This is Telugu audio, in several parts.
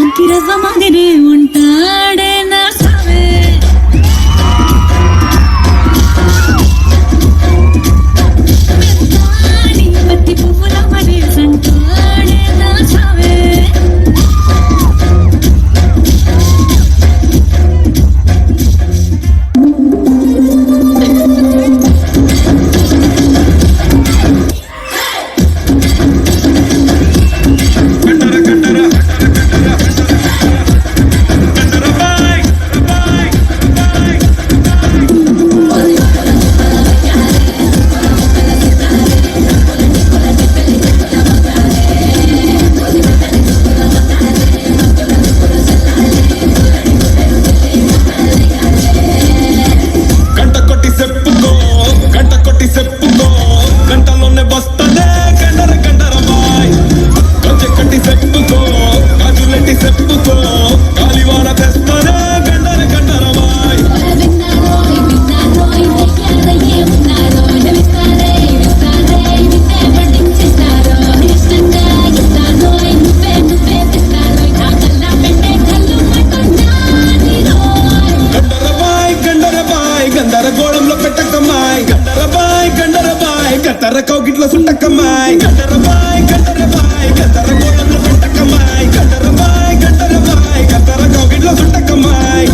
కంకిరవ్వ మాదిరే ఉంటాడే నా సావే పత్తి పువ్వుల మరే సంటాడే నా సావే కౌగిట్లో సుట్టకమ్మాయి గంటరబాయ్ గంటరబాయ్ గంటర గోళంలో పెట్టకమ్మాయి గంటరబాయ్ గంటరబాయ్ గంటర కౌగిట్లో సుట్టకమ్మాయి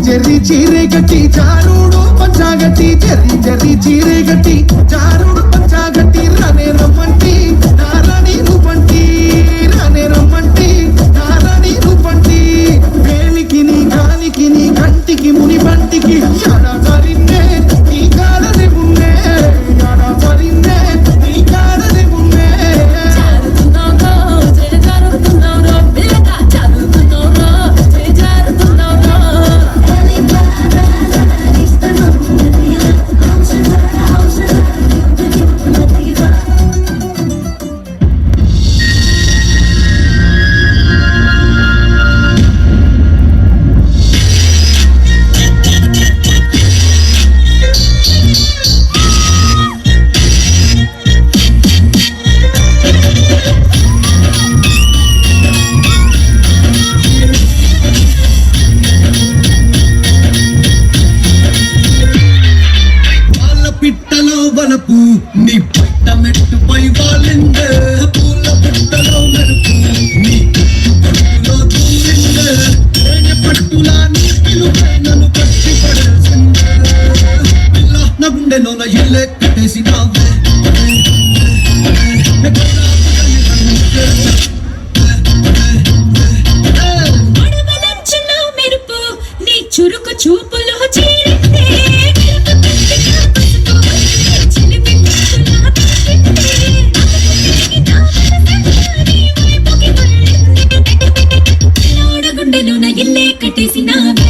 చెర్రీ చీరే గట్టి చారుడు పంచాగట్టి చెర్రీ చెర్రీ చీరే గట్టి చారుడు పంచాగట్టి రానే రమ్మంటి నారాణి రూపంటి రానే రమ్మంటి నారాణి రూపంటి వేలికి నీ గాలికి నీ కంటికి ముని పంటికి యాడా సరిందే నీ కాలనే ఉన్నే యాడా సరిందే నీ కాలనే ఉన్నే నీ పట్ట మెట్టుపై వాలిందే పూల పుట్టలో మెరుపు నీ పట్టులో దూరిందే తేనె పట్టులా నీ పిలుపై నన్ను కట్టి పడేసిందే పిల్ల నా గుండెలోన ఎల్లే కట్టేసినావే మెరుపు నీ చురుకు చూపులో చీరిందే గుండెలోన ఇల్లే కట్టేసినావే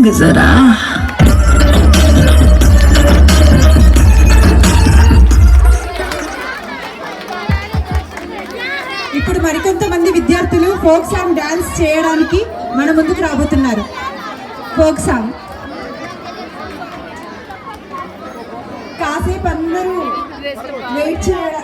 सिंग जरा ఇప్పుడు మరికొంతమంది విద్యార్థులు ఫోక్ సాంగ్ డాన్స్ చేయడానికి మన ముందుకు రాబోతున్నారు. ఫోక్ సాంగ్ కాసేపు అందరూ వెయిట్ చేయాలి.